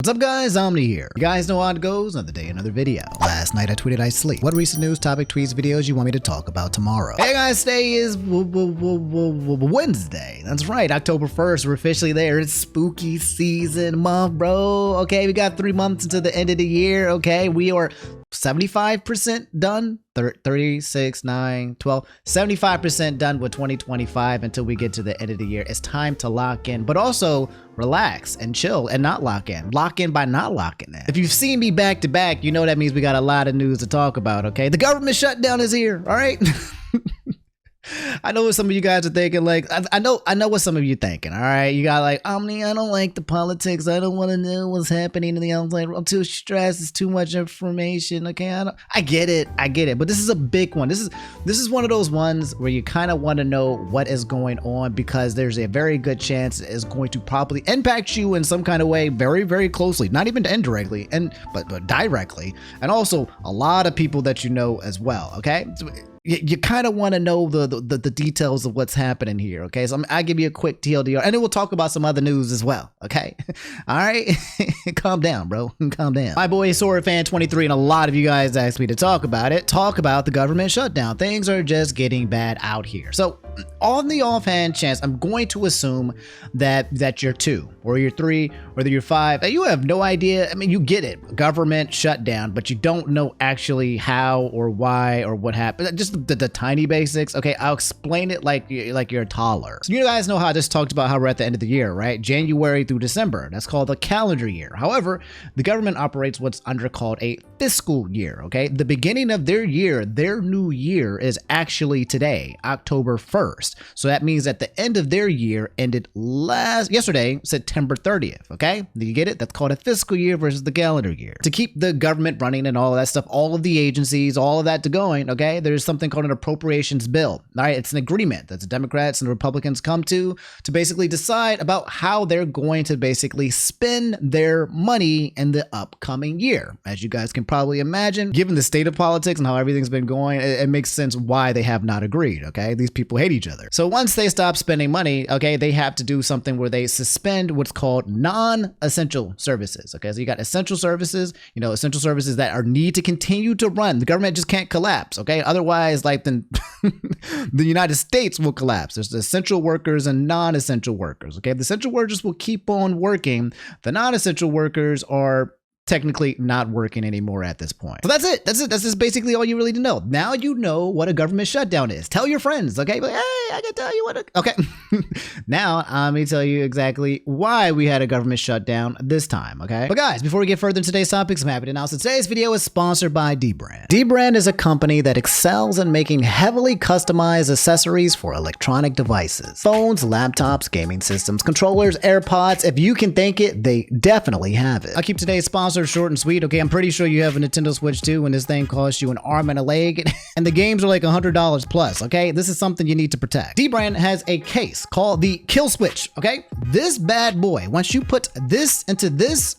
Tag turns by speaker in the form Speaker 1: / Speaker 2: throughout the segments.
Speaker 1: What's up guys, Omni here. You guys know how it goes, another day, another video. Last night I tweeted I sleep. What recent news, topic, tweets, videos you want me to talk about tomorrow? Hey guys, today is Wednesday. That's right, October 1st, we're officially there. It's spooky season month, bro. Okay, we got 3 months until the end of the year, okay? We are 75% done, 36, 9, 12, 75% done with 2025 until we get to the end of the year. It's time to lock in, but also relax and chill and not lock in. Lock in by not locking in. If you've seen me back to back, you know that means we got a lot of news to talk about, okay? The government shutdown is here, all right? I know what some of you guys are thinking, like, I know what some of you thinking, all right? You got like, Omni, I don't like the politics. I don't want to know what's happening in the outside. I'm too stressed. It's too much information, okay? I get it. But this is a big one. This is one of those ones where you kind of want to know what is going on because there's a very good chance it is going to probably impact you in some kind of way very, very closely. Not even indirectly, but directly. And also a lot of people that you know as well, okay? So, you kind of want to know the details of what's happening here, okay? So I'll give you a quick TLDR, and then we'll talk about some other news as well, okay? All right? Calm down, bro. Calm down. My boy SwordFan23 and a lot of you guys asked me to talk about it. Talk about the government shutdown. Things are just getting bad out here. So on the offhand chance, I'm going to assume that you're 2 or you're 3, whether you're 5, you have no idea. I mean, you get it, government shutdown, but you don't know actually how or why or what happened. Just the tiny basics. Okay, I'll explain it like you're a toddler. So you guys know how I just talked about how we're at the end of the year, right? January through December. That's called a calendar year. However, the government operates what's called a fiscal year, okay? The beginning of their year, their new year is actually today, October 1st. So that means that the end of their year ended yesterday, September 30th, okay? Do you get it? That's called a fiscal year versus the calendar year. To keep the government running and all of that stuff, all of the agencies, all of that going, okay? There's something called an appropriations bill. All right, it's an agreement that the Democrats and the Republicans come to basically decide about how they're going to basically spend their money in the upcoming year. As you guys can probably imagine, given the state of politics and how everything's been going, it makes sense why they have not agreed, okay? These people hate each other. So once they stop spending money, okay, they have to do something where they suspend what's called non-essential services, okay? So you got essential services, essential services that need to continue to run. The government just can't collapse, okay? Otherwise, like then the United States will collapse. There's the essential workers and non-essential workers, okay? The essential workers will keep on working. The non-essential workers are technically not working anymore at this point. So that's it. That's just basically all you really need to know. Now you know what a government shutdown is. Tell your friends, okay? Like, hey, I can tell you what okay. Now, let me tell you exactly why we had a government shutdown this time, okay? But guys, before we get further into today's topics, I'm happy to announce that today's video is sponsored by Dbrand. Dbrand is a company that excels in making heavily customized accessories for electronic devices. Phones, laptops, gaming systems, controllers, AirPods. If you can think it, they definitely have it. I'll keep today's sponsor short and sweet, okay? I'm pretty sure you have a Nintendo Switch too, and this thing costs you an arm and a leg, and the games are like $100 plus, okay? This is something you need to protect. Dbrand has a case called the Kill Switch, okay? This bad boy, once you put this into this,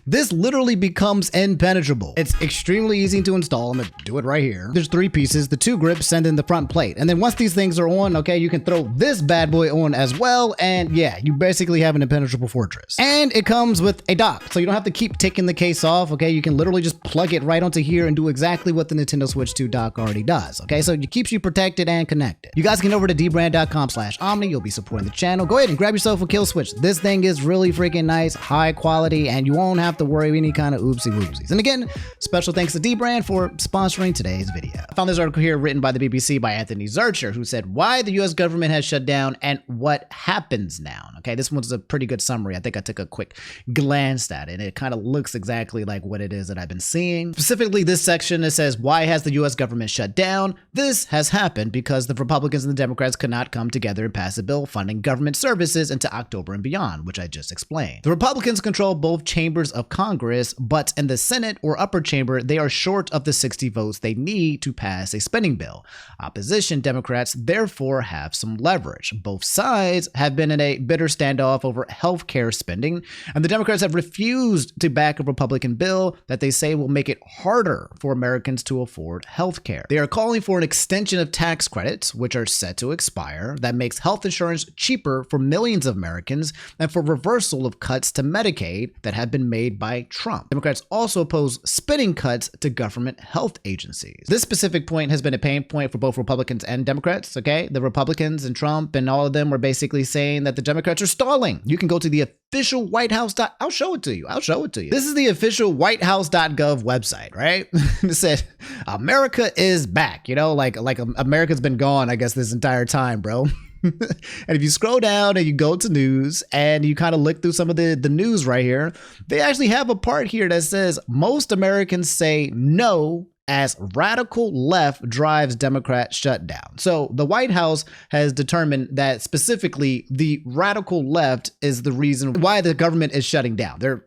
Speaker 1: this literally becomes impenetrable. It's extremely easy to install. I'm gonna do it right here. There's 3 pieces, the 2 grips and then the front plate. And then once these things are on, okay, you can throw this bad boy on as well, and yeah, you basically have an impenetrable fortress. And it comes with a dock, so you don't have to keep taking the case off, okay? You can literally just plug it right onto here and do exactly what the Nintendo Switch 2 dock already does, okay? So it keeps you protected and connected. You guys can go over to dbrand.com/omni. You'll be supporting the channel. Go ahead and grab yourself a Kill Switch. This thing is really freaking nice, high quality, and you won't have to worry any kind of oopsie woopsies. And again, special thanks to Dbrand for sponsoring today's video. I found this article here written by the BBC by Anthony Zurcher, who said why the US government has shut down and what happens now. Okay, this one's a pretty good summary. I think I took a quick glance at it. It kind of looks exactly like what it is that I've been seeing. Specifically, this section, it says, why has the US government shut down? This has happened because the Republicans and the Democrats could not come together and pass a bill funding government services into October and beyond, which I just explained. The Republicans control both chambers of Congress, but in the Senate or upper chamber, they are short of the 60 votes they need to pass a spending bill. Opposition Democrats therefore have some leverage. Both sides have been in a bitter standoff over healthcare spending, and the Democrats have refused to back a Republican bill that they say will make it harder for Americans to afford health care. They are calling for an extension of tax credits, which are set to to expire that makes health insurance cheaper for millions of Americans and for reversal of cuts to Medicaid that have been made by Trump. Democrats also oppose spending cuts to government health agencies. This specific point has been a pain point for both Republicans and Democrats, okay? The Republicans and Trump and all of them were basically saying that the Democrats are stalling. You can go to the official White House. I'll show it to you. I'll show it to you. This is the official whitehouse.gov website, right? It said, America is back. You know, like America's been gone, I guess, this entire time, bro. And if you scroll down and you go to news and you kind of look through some of the news right here, they actually have a part here that says most Americans say no as radical left drives Democrat shutdown. So the White House has determined that specifically the radical left is the reason why the government is shutting down. They're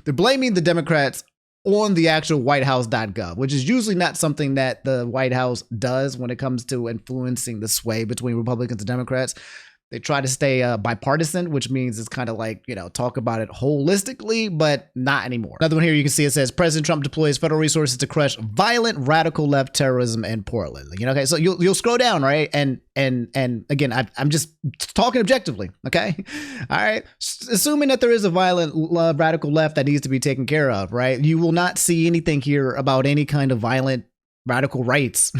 Speaker 1: blaming the Democrats on the actual whitehouse.gov, which is usually not something that the White House does when it comes to influencing the sway between Republicans and Democrats. They try to stay bipartisan, which means it's kind of like, you know, talk about it holistically, but not anymore. Another one here you can see, it says President Trump deploys federal resources to crush violent radical left terrorism in Portland. You know, okay, so you'll scroll down, right? And again, I'm just talking objectively, okay? All right, assuming that there is a violent radical left that needs to be taken care of, right? You will not see anything here about any kind of violent radical rights.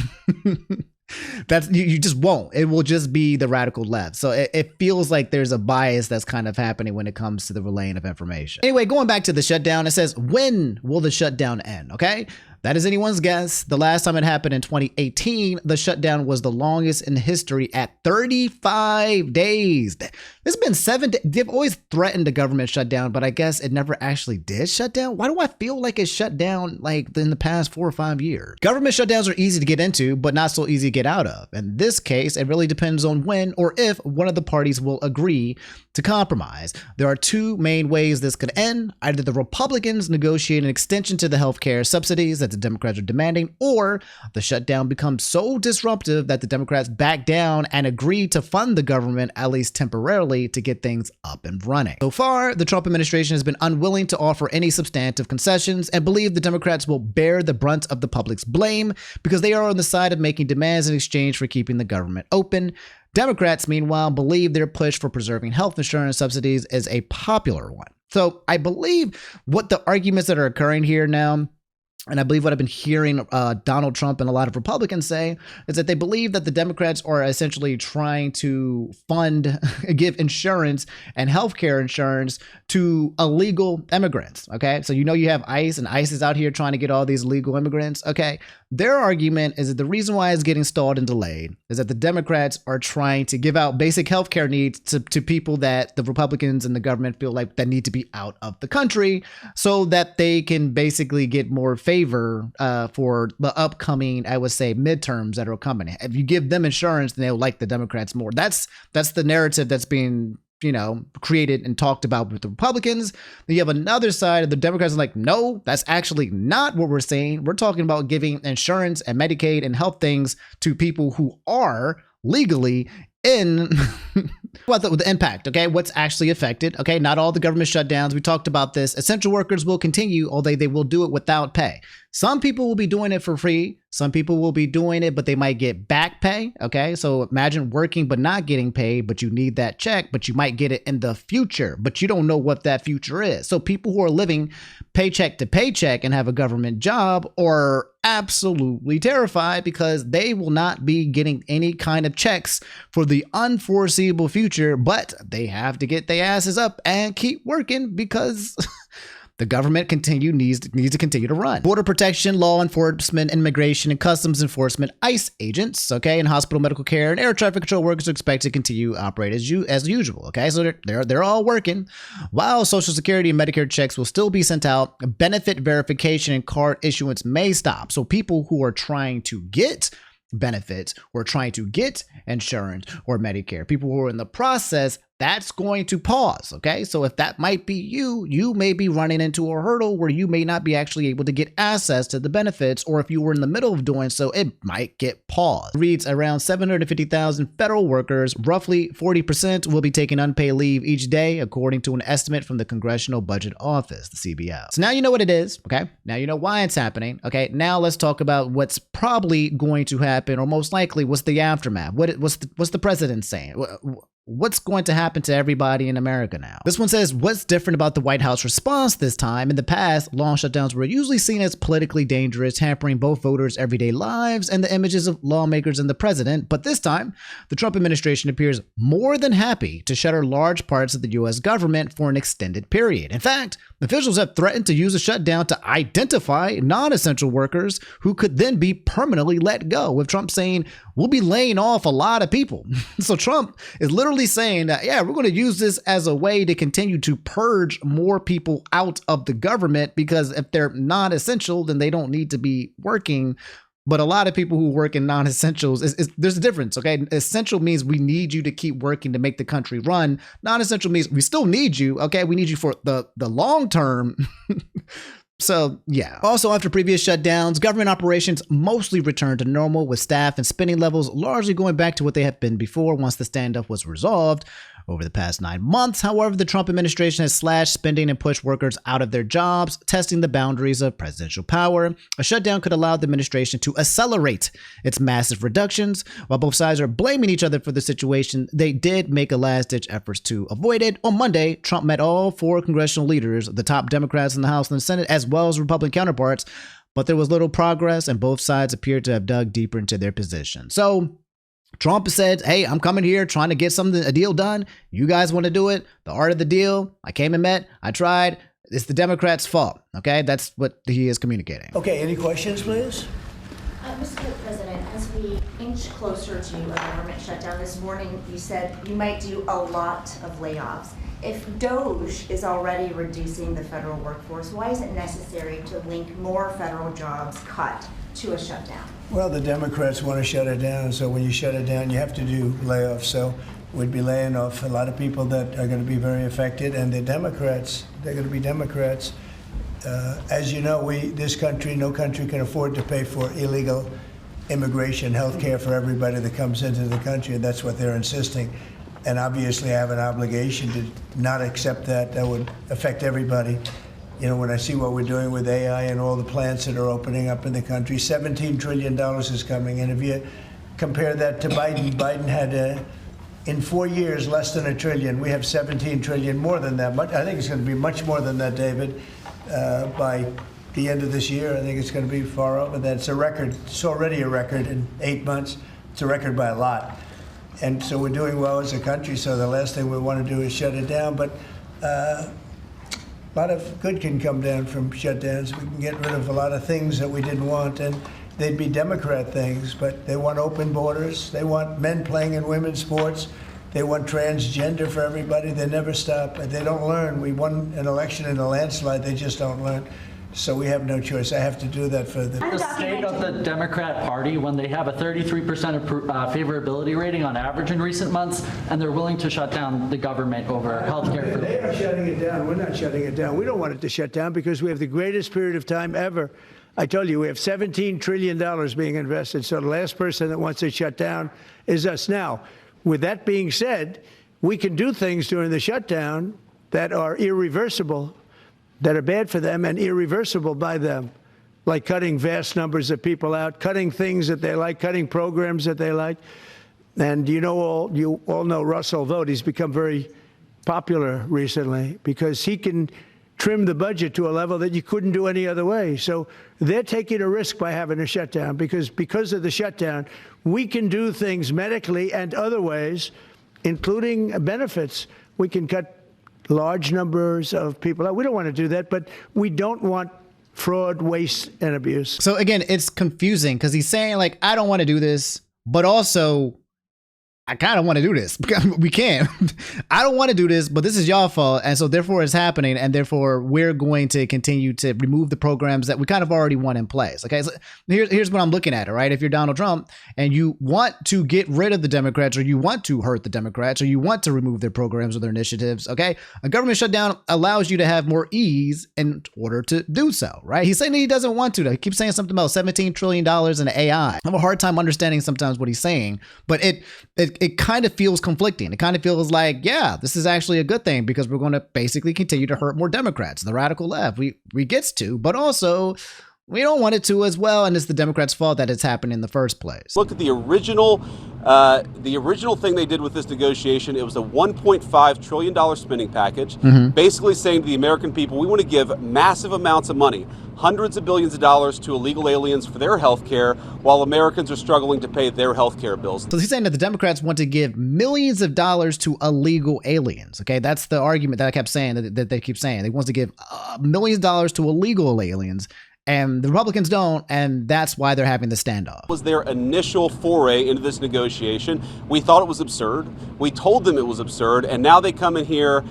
Speaker 1: That's you just won't. It will just be the radical left. So it feels like there's a bias that's kind of happening when it comes to the relaying of information. Anyway, going back to the shutdown, it says, when will the shutdown end? Okay. That is anyone's guess. The last time it happened in 2018, the shutdown was the longest in history at 35 days. It's been 7 days. They've always threatened the government shutdown, but I guess it never actually did shut down. Why do I feel like it shut down like in the past 4 or 5 years? Government shutdowns are easy to get into, but not so easy to get out of. In this case, it really depends on when or if one of the parties will agree to compromise. There are two main ways this could end. Either the Republicans negotiate an extension to the healthcare subsidies that the Democrats are demanding, or the shutdown becomes so disruptive that the Democrats back down and agree to fund the government, at least temporarily, to get things up and running. So far, the Trump administration has been unwilling to offer any substantive concessions and believe the Democrats will bear the brunt of the public's blame because they are on the side of making demands in exchange for keeping the government open. Democrats, meanwhile, believe their push for preserving health insurance subsidies is a popular one. So I believe what the arguments that are occurring here now, and I believe what I've been hearing Donald Trump and a lot of Republicans say, is that they believe that the Democrats are essentially trying to fund, give insurance and healthcare insurance to illegal immigrants. Okay, so you know you have ICE, and ICE is out here trying to get all these illegal immigrants. Okay, their argument is that the reason why it's getting stalled and delayed is that the Democrats are trying to give out basic healthcare needs to people that the Republicans and the government feel like that need to be out of the country, so that they can basically get more favor for the upcoming, I would say, midterms that are coming. If you give them insurance, then they'll like the Democrats more. That's the narrative that's being, you know, created and talked about with the Republicans. Then you have another side of the Democrats are like, no, that's actually not what we're saying. We're talking about giving insurance and Medicaid and health things to people who are legally in what the impact, okay, what's actually affected. Okay, not all the government shutdowns, we talked about this. Essential workers will continue, although they will do it without pay. Some people will be doing it for free. Some people will be doing it, but they might get back pay. Okay, so imagine working but not getting paid, but you need that check, but you might get it in the future, but you don't know what that future is. So people who are living paycheck to paycheck and have a government job are absolutely terrified because they will not be getting any kind of checks for the unforeseeable future, but they have to get their asses up and keep working because the government needs to continue to run. Border protection, law enforcement, immigration, and customs enforcement, ICE agents, okay, and hospital medical care and air traffic control workers are expected to continue to operate as usual, okay? So they're all working, while Social Security and Medicare checks will still be sent out. Benefit verification and card issuance may stop. So people who are trying to get benefits or trying to get insurance or Medicare, people who are in the process that's going to pause. Okay. So if that might be you, you may be running into a hurdle where you may not be actually able to get access to the benefits, or if you were in the middle of doing so, it might get paused. It reads around 750,000 federal workers, roughly 40% will be taking unpaid leave each day, according to an estimate from the Congressional Budget Office, the CBO. So now you know what it is. Okay. Now you know why it's happening. Okay. Now let's talk about what's probably going to happen, or most likely what's the aftermath. What's the president saying? What's going to happen to everybody in America now? This one says, what's different about the White House response this time? In the past, long shutdowns were usually seen as politically dangerous, hampering both voters' everyday lives and the images of lawmakers and the president. But this time, the Trump administration appears more than happy to shutter large parts of the U.S. government for an extended period. In fact, officials have threatened to use a shutdown to identify non-essential workers who could then be permanently let go, with Trump saying, we'll be laying off a lot of people. So Trump is literally saying that, yeah, we're going to use this as a way to continue to purge more people out of the government, because if they're not essential, then they don't need to be working. But a lot of people who work in non-essentials, there's a difference, okay? Essential means we need you to keep working to make the country run. Non-essential means we still need you, okay? We need you for the long term. So, yeah. Also, after previous shutdowns, government operations mostly returned to normal, with staff and spending levels largely going back to what they had been before once the standoff was resolved. Over the past 9 months, however, the Trump administration has slashed spending and pushed workers out of their jobs, testing the boundaries of presidential power. A shutdown could allow the administration to accelerate its massive reductions. While both sides are blaming each other for the situation, they did make a last-ditch effort to avoid it. On Monday, Trump met all 4 congressional leaders, the top Democrats in the House and the Senate, as well as Republican counterparts, but there was little progress, and both sides appeared to have dug deeper into their position. So Trump said, hey, I'm coming here trying to get a deal done. You guys want to do it? The art of the deal. I came and met. I tried. It's the Democrats' fault. Okay, that's what he is communicating.
Speaker 2: Okay, any questions, please?
Speaker 3: Mr. President, as we inch closer to a government shutdown this morning, you said you might do a lot of layoffs. If DOGE is already reducing the federal workforce, why is it necessary to link more federal jobs cut to a shutdown?
Speaker 2: Well, the Democrats want to shut it down, so when you shut it down, you have to do layoffs. So we'd be laying off a lot of people that are going to be very affected, and the Democrats, they're going to be Democrats. As you know, this country, no country can afford to pay for illegal immigration, health care for everybody that comes into the country, and that's what they're insisting. And obviously, I have an obligation to not accept that. That would affect everybody. You know, when I see what we're doing with AI and all the plants that are opening up in the country, $17 trillion is coming. And if you compare that to Biden had, in 4 years, less than $1 trillion. We have 17 trillion, more than that. I think it's going to be much more than that, David, by the end of this year. I think it's going to be far over that. It's a record. It's already a record in 8 months. It's a record by a lot. And so we're doing well as a country, so the last thing we want to do is shut it down. But a lot of good can come down from shutdowns. We can get rid of a lot of things that we didn't want, and they'd be Democrat things, but they want open borders. They want men playing in women's sports. They want transgender for everybody. They never stop. They don't learn. We won an election in a landslide. They just don't learn. So we have no choice. I have to do that for
Speaker 4: the state of the Democrat Party when they have a 33% favorability rating on average in recent months, and they're willing to shut down the government over health care.
Speaker 2: They are shutting it down. We're not shutting it down. We don't want it to shut down because we have the greatest period of time ever. I told you, we have $17 trillion being invested. So the last person that wants it shut down is us. Now, with that being said, we can do things during the shutdown that are irreversible, that are bad for them and irreversible by them, like cutting vast numbers of people out, cutting things that they like, cutting programs that they like. And you all know Russell Vought. He's become very popular recently because he can trim the budget to a level that you couldn't do any other way. So they're taking a risk by having a shutdown because of the shutdown, we can do things medically and other ways, including benefits. We can cut large numbers of people out. We don't want to do that, but we don't want fraud, waste, and abuse.
Speaker 1: So again, it's confusing because he's saying, like, I don't want to do this, but also I kind of want to do this. We can't. I don't want to do this, but this is y'all fault. And so therefore it's happening. And therefore we're going to continue to remove the programs that we kind of already want in place. Okay. So here's what I'm looking at. All right. If you're Donald Trump and you want to get rid of the Democrats, or you want to hurt the Democrats, or you want to remove their programs or their initiatives. Okay. A government shutdown allows you to have more ease in order to do so. Right. He's saying that he doesn't want to. He keeps saying something about $17 trillion in AI. I have a hard time understanding sometimes what he's saying, but it kind of feels conflicting. It kind of feels like, yeah, this is actually a good thing because we're going to basically continue to hurt more Democrats. The radical left, we gets to, but also we don't want it to as well. And it's the Democrats' fault that it's happened in the first place.
Speaker 5: Look at the original thing they did with this negotiation. It was a $1.5 trillion spending package, basically saying to the American people, we want to give massive amounts of money, hundreds of billions of dollars to illegal aliens for their health care while Americans are struggling to pay their health care bills.
Speaker 1: So he's saying that the Democrats want to give millions of dollars to illegal aliens. Okay, that's the argument that I kept saying, that they keep saying. They want to give millions of dollars to illegal aliens. And the Republicans don't, and that's why they're having the standoff.
Speaker 5: Was their initial foray into this negotiation. We thought it was absurd. We told them it was absurd, and now they come in here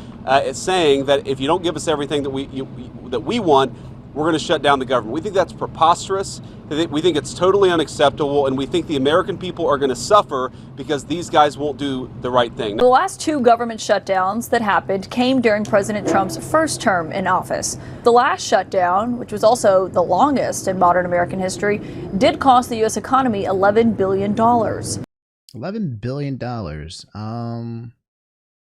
Speaker 5: saying that if you don't give us everything that we want, we're going to shut down the government. We think that's preposterous. We think it's totally unacceptable, and we think the American people are going to suffer because these guys won't do the right thing.
Speaker 6: The last two government shutdowns that happened came during President Trump's first term in office. The last shutdown, which was also the longest in modern American history, did cost the U.S. economy $11 billion.
Speaker 1: $11 billion.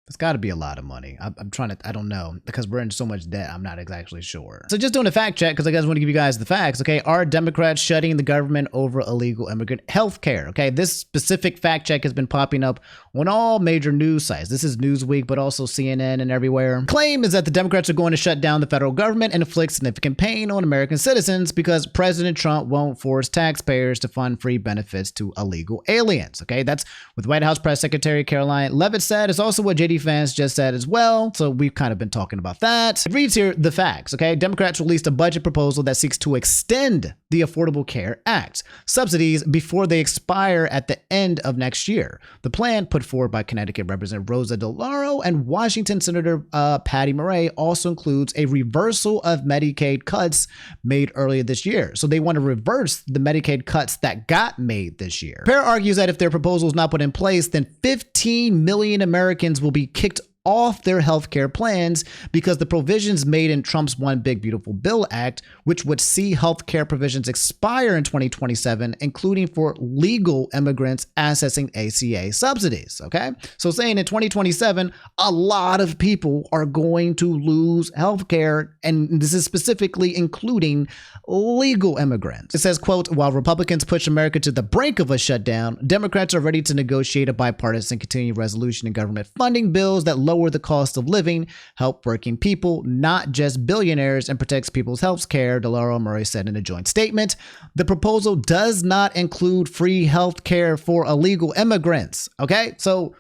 Speaker 1: It's got to be a lot of money. I'm trying to, I don't know, because we're in so much debt. I'm not exactly sure. So just doing a fact check, because I guys want to give you guys the facts. Okay, are Democrats shutting the government over illegal immigrant health care? Okay, this specific fact check has been popping up on all major news sites. This is Newsweek, but also CNN and everywhere. Claim is that the Democrats are going to shut down the federal government and inflict significant pain on American citizens because President Trump won't force taxpayers to fund free benefits to illegal aliens. Okay, that's what White House Press Secretary Caroline Leavitt said. It's also what JD Vance just said as well. So we've kind of been talking about that. It reads here the facts. Okay, Democrats released a budget proposal that seeks to extend the Affordable Care Act subsidies before they expire at the end of next year. The plan, put forward by Connecticut Representative Rosa DeLauro and Washington Senator Patty Murray, also includes a reversal of Medicaid cuts made earlier this year. So they want to reverse the Medicaid cuts that got made this year. Pair argues that if their proposal is not put in place, then 15 million Americans will be kicked off their health care plans because the provisions made in Trump's One Big Beautiful Bill Act, which would see health care provisions expire in 2027, including for legal immigrants accessing ACA subsidies. Okay, so saying in 2027, a lot of people are going to lose health care, and this is specifically including legal immigrants. It says, quote, while Republicans push America to the brink of a shutdown, Democrats are ready to negotiate a bipartisan continuing resolution and government funding bills that lower the cost of living, help working people, not just billionaires, and protects people's health care, DeLauro and Murray said in a joint statement. The proposal does not include free health care for illegal immigrants. Okay, so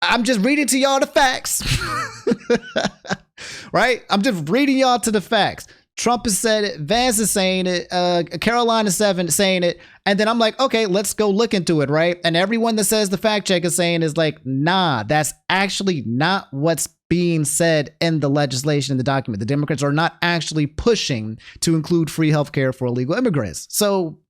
Speaker 1: I'm just reading to y'all the facts. Right? I'm just reading y'all to the facts. Trump has said it, Vance is saying it, Carolina 7 saying it, and then I'm like, okay, let's go look into it, right? And everyone that says the fact check is saying is like, nah, that's actually not what's being said in the legislation, in the document. The Democrats are not actually pushing to include free healthcare for illegal immigrants. So,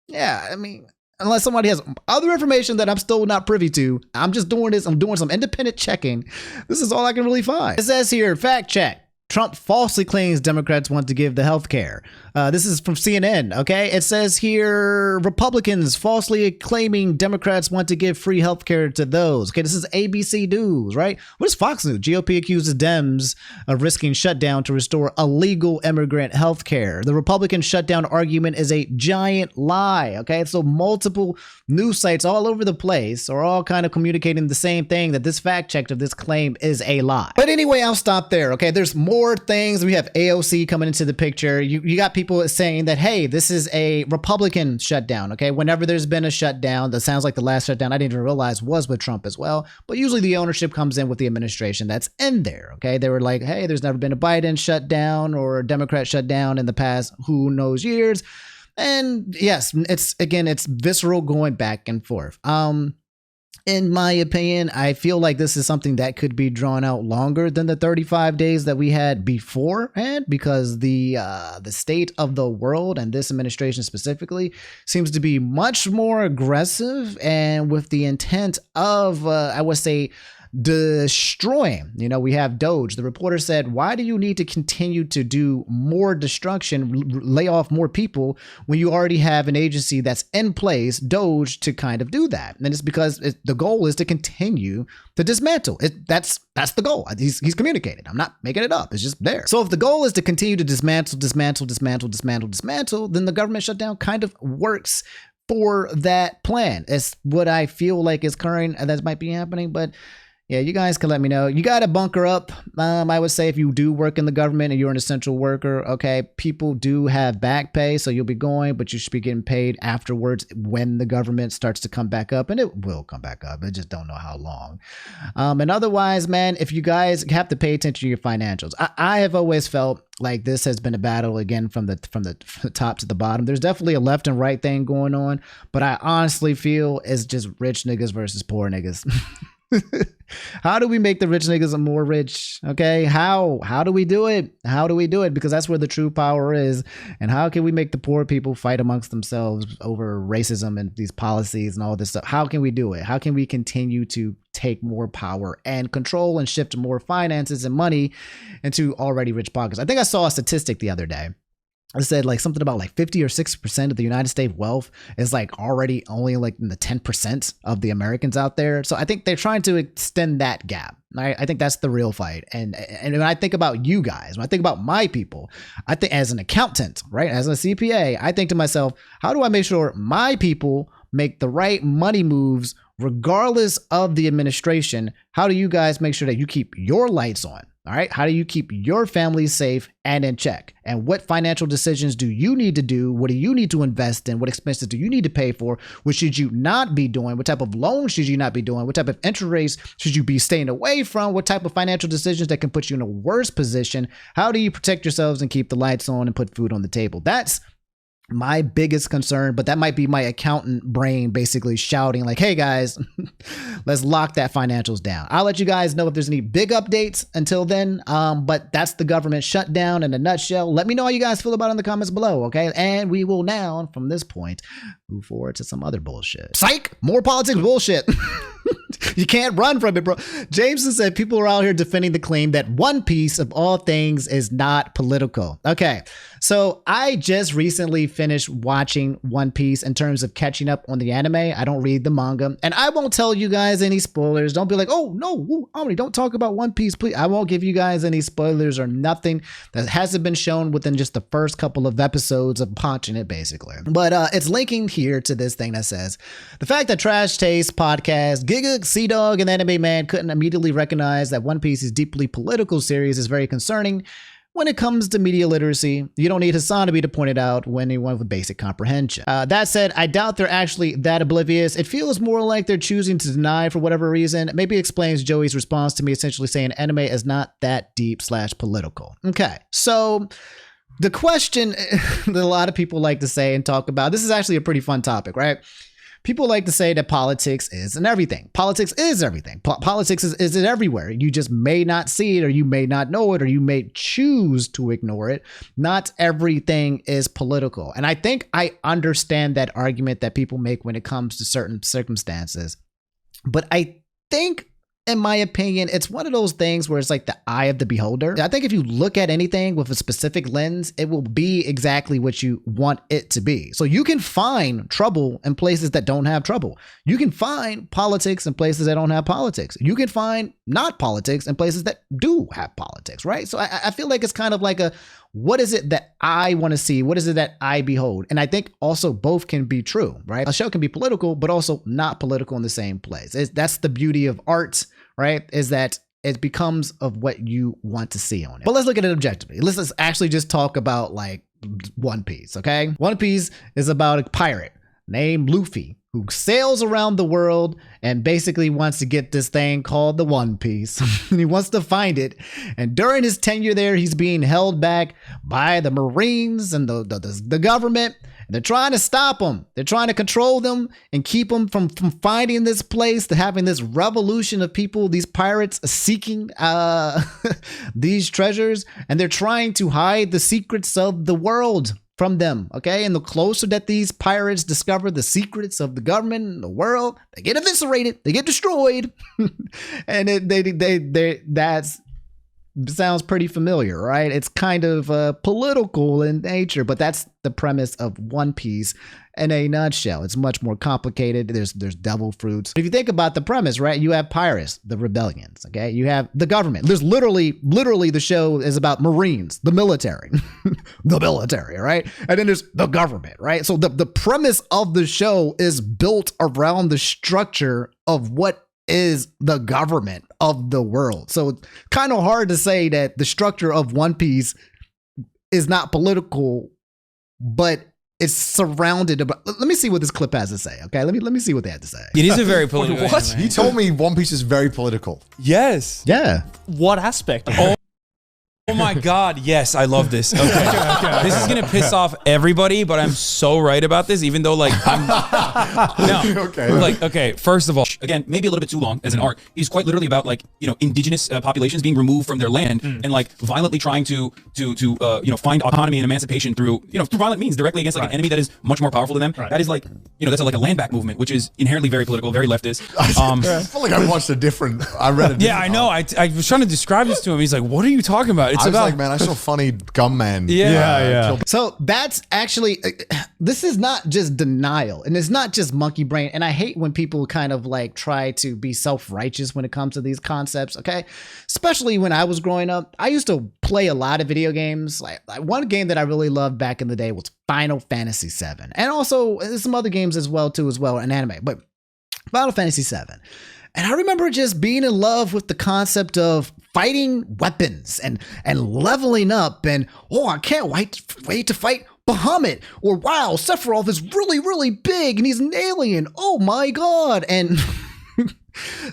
Speaker 1: yeah, I mean, unless somebody has other information that I'm still not privy to, I'm just doing this. I'm doing some independent checking. This is all I can really find. It says here, fact check. Trump falsely claims Democrats want to give the health care. This is from CNN, okay? It says here, Republicans falsely claiming Democrats want to give free health care to those. Okay, this is ABC News, right? What is Fox News? GOP accuses Dems of risking shutdown to restore illegal immigrant health care. The Republican shutdown argument is a giant lie, okay? So multiple news sites all over the place are all kind of communicating the same thing, that this fact check of this claim is a lie. But anyway, I'll stop there, okay? There's more things. We have AOC coming into the picture. You got people saying that, hey, this is a Republican shutdown, okay? Whenever there's been a shutdown, that sounds like the last shutdown I didn't even realize was with Trump as well, but usually the ownership comes in with the administration that's in there, okay? They were like, hey, there's never been a Biden shutdown or a Democrat shutdown in the past who knows years. And yes, it's visceral going back and forth. in my opinion, I feel like this is something that could be drawn out longer than the 35 days that we had beforehand, because the state of the world, and this administration specifically, seems to be much more aggressive and with the intent of, I would say, destroying. We have Doge. The reporter said, why do you need to continue to do more destruction, lay off more people when you already have an agency that's in place, Doge, to kind of do that? And it's because the goal is to continue to dismantle. That's the goal. He's communicated. I'm not making it up. It's just there. So if the goal is to continue to dismantle, then the government shutdown kind of works for that plan. It's what I feel like is current, and that might be happening, but yeah, you guys can let me know. You got to bunker up. I would say if you do work in the government and you're an essential worker, okay, people do have back pay, so you'll be going, but you should be getting paid afterwards when the government starts to come back up, and it will come back up. I just don't know how long. And otherwise, man, if you guys have to pay attention to your financials, I have always felt like this has been a battle again from the top to the bottom. There's definitely a left and right thing going on, but I honestly feel it's just rich niggas versus poor niggas. How do we make the rich niggas more rich? Okay, how do we do it? How do we do it? Because that's where the true power is. And how can we make the poor people fight amongst themselves over racism and these policies and all this stuff? How can we do it? How can we continue to take more power and control and shift more finances and money into already rich pockets? I think I saw a statistic the other day. It said like something about like 50 or 60% of the United States wealth is like already only like in the 10% of the Americans out there. So I think they're trying to extend that gap. I think that's the real fight. And when I think about you guys, when I think about my people, I think as an accountant, right, as a CPA, I think to myself, how do I make sure my people make the right money moves regardless of the administration? How do you guys make sure that you keep your lights on? All right. How do you keep your family safe and in check? And what financial decisions do you need to do? What do you need to invest in? What expenses do you need to pay for? What should you not be doing? What type of loans should you not be doing? What type of interest rates should you be staying away from? What type of financial decisions that can put you in a worse position? How do you protect yourselves and keep the lights on and put food on the table? That's my biggest concern, but that might be my accountant brain basically shouting like, hey guys, let's lock that financials down. I'll let you guys know if there's any big updates until then. But that's the government shutdown in a nutshell. Let me know how you guys feel about it in the comments below. Okay. And we will now from this point move forward to some other bullshit. Psych, more politics bullshit. You can't run from it, bro. Jameson said people are out here defending the claim that One Piece of all things is not political. Okay, so I just recently finished watching One Piece in terms of catching up on the anime. I don't read the manga, and I won't tell you guys any spoilers. Don't be like, oh no, Omni, don't talk about One Piece, please. I won't give you guys any spoilers or nothing that hasn't been shown within just the first couple of episodes of watching it, basically. But it's linking here to this thing that says the fact that Trash Taste Podcast, Giga, Sea Dog, and Anime Man couldn't immediately recognize that One Piece is deeply political series is very concerning. When it comes to media literacy, you don't need Hassan to be to point it out when anyone with basic comprehension. That said, I doubt they're actually that oblivious. It feels more like they're choosing to deny for whatever reason. Maybe explains Joey's response to me essentially saying anime is not that deep / political. Okay, so the question that a lot of people like to say and talk about, this is actually a pretty fun topic, right? People like to say that politics isn't everything. Politics is everything. Politics is everywhere. You just may not see it, or you may not know it, or you may choose to ignore it. Not everything is political. And I think I understand that argument that people make when it comes to certain circumstances. But I think, in my opinion, it's one of those things where it's like the eye of the beholder. I think if you look at anything with a specific lens, it will be exactly what you want it to be. So you can find trouble in places that don't have trouble. You can find politics in places that don't have politics. You can find not politics in places that do have politics, right? So I feel like it's kind of like what is it that I want to see? What is it that I behold? And I think also both can be true, right? A show can be political, but also not political in the same place. That's the beauty of art, right? Is that it becomes of what you want to see on it. But let's look at it objectively. Let's actually just talk about like One Piece, okay? One Piece is about a pirate named Luffy who sails around the world and basically wants to get this thing called the One Piece. And he wants to find it. And during his tenure there, he's being held back by the Marines and the government. They're trying to stop them. They're trying to control them and keep them from finding this place, to having this revolution of people, these pirates seeking these treasures. And they're trying to hide the secrets of the world from them, okay? And the closer that these pirates discover the secrets of the government and the world, they get eviscerated, they get destroyed. And that's sounds pretty familiar, right? It's kind of political in nature, but that's the premise of One Piece in a nutshell. It's much more complicated. There's devil fruits. If you think about the premise, right, you have pirates, the rebellions, okay? You have the government. There's literally the show is about Marines, the military, the military, right? And then there's the government, right? So the premise of the show is built around the structure of what is the government of the world. So it's kind of hard to say that the structure of One Piece is not political, but it's surrounded about. Let me see what this clip has to say. Okay, let me see what they had to say.
Speaker 7: It is a very political.
Speaker 8: What?
Speaker 7: anime.
Speaker 8: You told me One Piece is very political.
Speaker 7: Yes.
Speaker 1: Yeah.
Speaker 9: What aspect?
Speaker 7: Oh my God, yes, I love this. Okay. This is gonna piss off everybody, but I'm so right about this, even though okay, first of all, again, maybe a little bit too long as an arc. He's quite literally about indigenous populations being removed from their land and violently trying to find autonomy and emancipation through violent means directly against an enemy that is much more powerful than them. That is that's a land back movement, which is inherently very political, very leftist.
Speaker 8: I feel like I watched I read a different
Speaker 7: Yeah, I know. I was trying to describe this to him. He's like, "What are you talking about?"
Speaker 8: I was like, man, I saw funny gunman.
Speaker 7: Yeah.
Speaker 1: So that's actually, this is not just denial, and it's not just monkey brain. And I hate when people kind of try to be self-righteous when it comes to these concepts. Okay, especially when I was growing up, I used to play a lot of video games. Like one game that I really loved back in the day was Final Fantasy VII, and also some other games as well, in anime. But Final Fantasy VII. And I remember just being in love with the concept of fighting weapons and leveling up, and I can't wait to fight Bahamut, or wow, Sephiroth is really, really big and he's an alien. Oh my God. And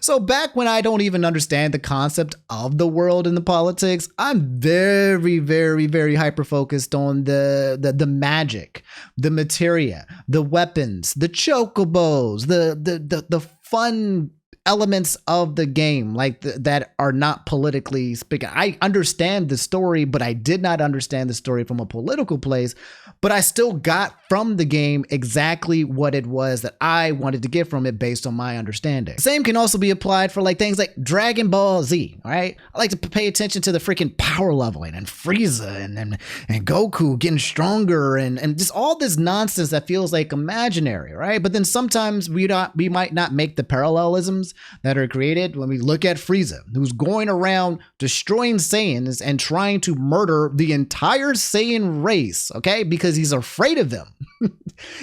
Speaker 1: so back when I don't even understand the concept of the world and the politics, I'm very, very, very hyper focused on the magic, the materia, the weapons, the chocobos, the fun elements of the game that are not politically speaking. I understand the story, but I did not understand the story from a political place, but I still got from the game exactly what it was that I wanted to get from it based on my understanding. Same can also be applied for things like Dragon Ball Z, all right? I like to pay attention to the freaking power leveling and Frieza and Goku getting stronger and just all this nonsense that feels imaginary, right? But then sometimes we might not make the parallelisms that are created when we look at Frieza, who's going around destroying Saiyans and trying to murder the entire Saiyan race, okay? Because he's afraid of them.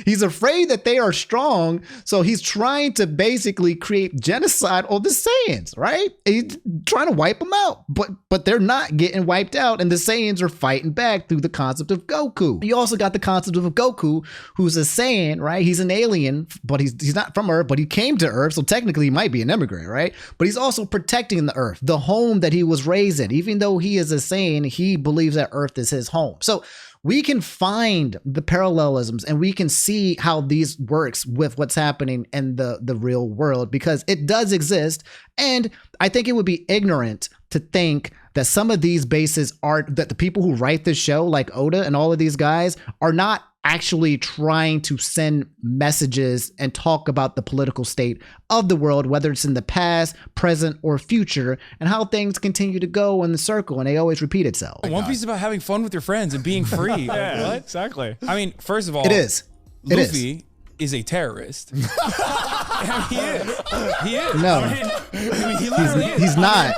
Speaker 1: He's afraid that they are strong, so he's trying to basically create genocide on the Saiyans, right? He's trying to wipe them out, but they're not getting wiped out, and the Saiyans are fighting back through the concept of Goku. You also got the concept of Goku, who's a Saiyan, right? He's an alien, but he's not from Earth, but he came to Earth, so technically he might be an immigrant, right? But he's also protecting the Earth, the home that he was raised in. Even though he is a Saiyan, he believes that Earth is his home. So we can find the parallelisms and we can see how these works with what's happening in the real world, because it does exist. And I think it would be ignorant to think that some of these bases are that the people who write this show, like Oda and all of these guys, are not actually trying to send messages and talk about the political state of the world, whether it's in the past, present, or future, and how things continue to go in the circle, and they always repeat itself.
Speaker 7: One Piece is about having fun with your friends and being free.
Speaker 9: Yeah, exactly.
Speaker 7: I mean, first of all,
Speaker 1: It is.
Speaker 7: Luffy is a terrorist. I mean, he is.
Speaker 1: No.
Speaker 7: I mean, he literally is.
Speaker 1: He's not.